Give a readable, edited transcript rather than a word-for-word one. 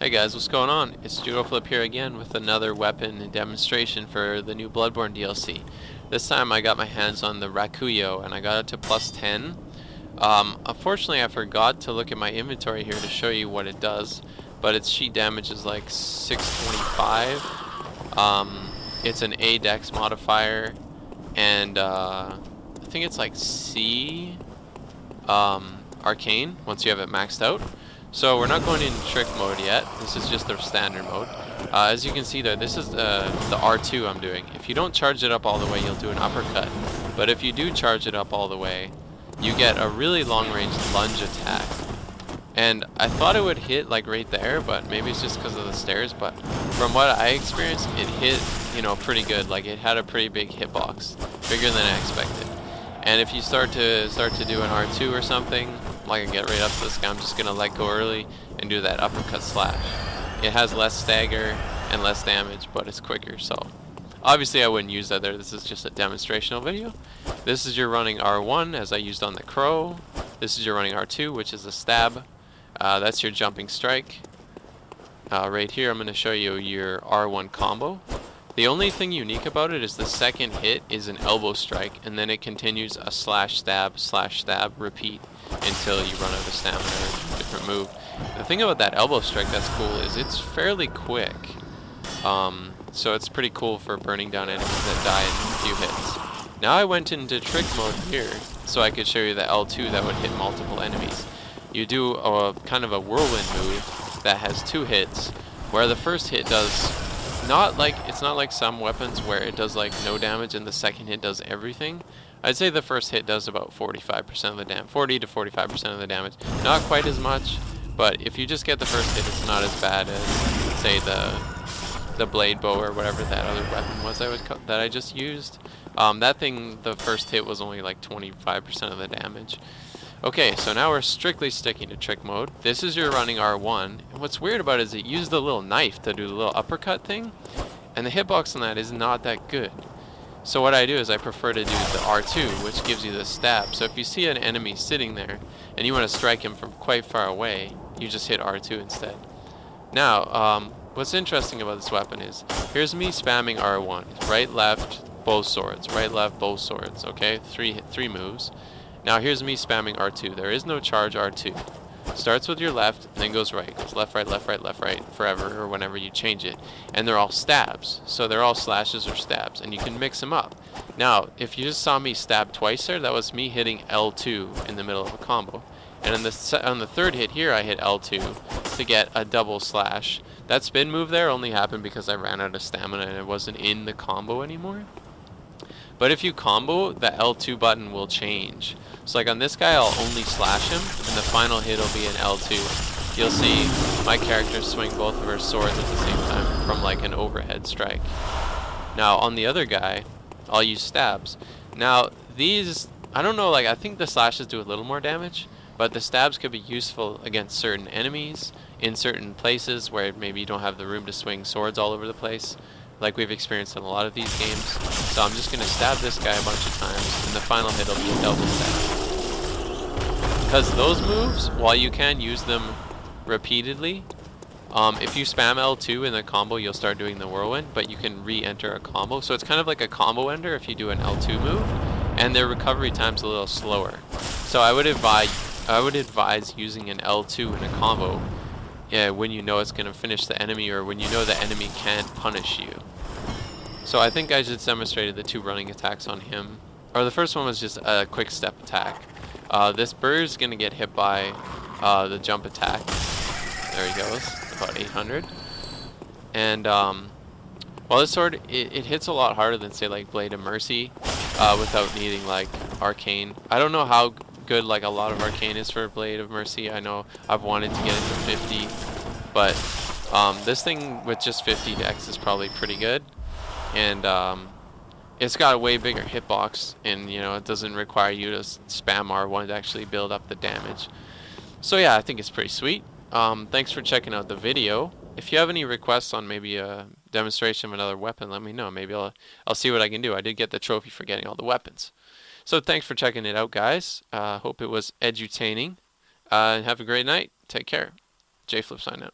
Hey guys, what's going on? It's JudoFlip here again with another weapon and demonstration for the new Bloodborne DLC. This time I got my hands on the Rakuyo and I got it to plus 10. Unfortunately I forgot to look at my inventory here to show you what it does, but its sheet damage is like 625. It's an A dex modifier, and I think it's like C arcane once you have it maxed out. So we're not going in trick mode yet. This is just the standard mode. As you can see there, this is the R2 I'm doing. If you don't charge it up all the way, you'll do an uppercut. But if you do charge it up all the way, you get a really long range lunge attack. And I thought it would hit like right there, but maybe it's just because of the stairs. But from what I experienced, it hit, pretty good. Like it had a pretty big hitbox, bigger than I expected. And if you start to do an R2 or something, like I get right up to this guy, I'm just gonna let go early and do that uppercut slash. It has less stagger and less damage, but it's quicker. So obviously I wouldn't use that there. This is just a demonstrational video. This is your running R1 as I used on the crow. This is your running R2, which is a stab. That's your jumping strike. Right here I'm going to show you your R1 combo. The only thing unique about it is the second hit is an elbow strike, and then it continues a slash stab, repeat until you run out of stamina or a different move. The thing about that elbow strike that's cool is it's fairly quick. So it's pretty cool for burning down enemies that die in a few hits. Now I went into trick mode here so I could show you the L2 that would hit multiple enemies. You do a kind of a whirlwind move that has 2 hits, where the first hit does it's not like some weapons where it does like no damage and the second hit does everything. I'd say the first hit does about 45% of the damage, 40 to 45% of the damage. Not quite as much, but if you just get the first hit, it's not as bad as, say, the blade bow or whatever that other weapon was that I just used. That thing, the first hit was only like 25% of the damage. Okay, so now we're strictly sticking to trick mode. This is your running R1. And what's weird about it is it used the little knife to do the little uppercut thing, and the hitbox on that is not that good. So what I do is I prefer to do the R2, which gives you the stab. So if you see an enemy sitting there and you want to strike him from quite far away, you just hit R2 instead. Now, what's interesting about this weapon is, here's me spamming R1. Right, left, both swords. Right, left, both swords. Okay, three moves. Now here's me spamming R2. There is no charge R2. Starts with your left and then goes right. Goes left, right, left, right, left, right forever or whenever you change it. And they're all stabs. So they're all slashes or stabs. And you can mix them up. Now, if you just saw me stab twice there, that was me hitting L2 in the middle of a combo. And on the third hit here, I hit L2 to get a double slash. That spin move there only happened because I ran out of stamina and it wasn't in the combo anymore. But if you combo, the L2 button will change. So like on this guy, I'll only slash him, and the final hit will be an L2. You'll see my character swing both of her swords at the same time from like an overhead strike. Now on the other guy, I'll use stabs. Now these, I don't know, like I think the slashes do a little more damage, but the stabs could be useful against certain enemies in certain places where maybe you don't have the room to swing swords all over the place, like we've experienced in a lot of these games. So I'm just going to stab this guy a bunch of times, and the final hit will be a double stab. Because those moves, while you can use them repeatedly, if you spam L2 in the combo, you'll start doing the whirlwind, but you can re-enter a combo. So it's kind of like a combo ender if you do an L2 move, and their recovery time's a little slower. So I would advise using an L2 in a combo when you know it's going to finish the enemy, or when you know the enemy can't punish you. So I think I just demonstrated the 2 running attacks on him. Or the first one was just a quick step attack. This bird is going to get hit by the jump attack. There he goes, about 800. And well, this sword, it hits a lot harder than, say, like Blade of Mercy without needing like arcane. I don't know how good like a lot of arcane is for Blade of Mercy. I know I've wanted to get it to 50, but this thing with just 50 dex is probably pretty good. And it's got a way bigger hitbox, and it doesn't require you to spam R1 to actually build up the damage. So yeah, I think it's pretty sweet. Thanks for checking out the video. If you have any requests on maybe a demonstration of another weapon, let me know. Maybe I'll see what I can do. I did get the trophy for getting all the weapons. So thanks for checking it out, guys. Hope it was edutaining. Have a great night. Take care. JFlip sign out.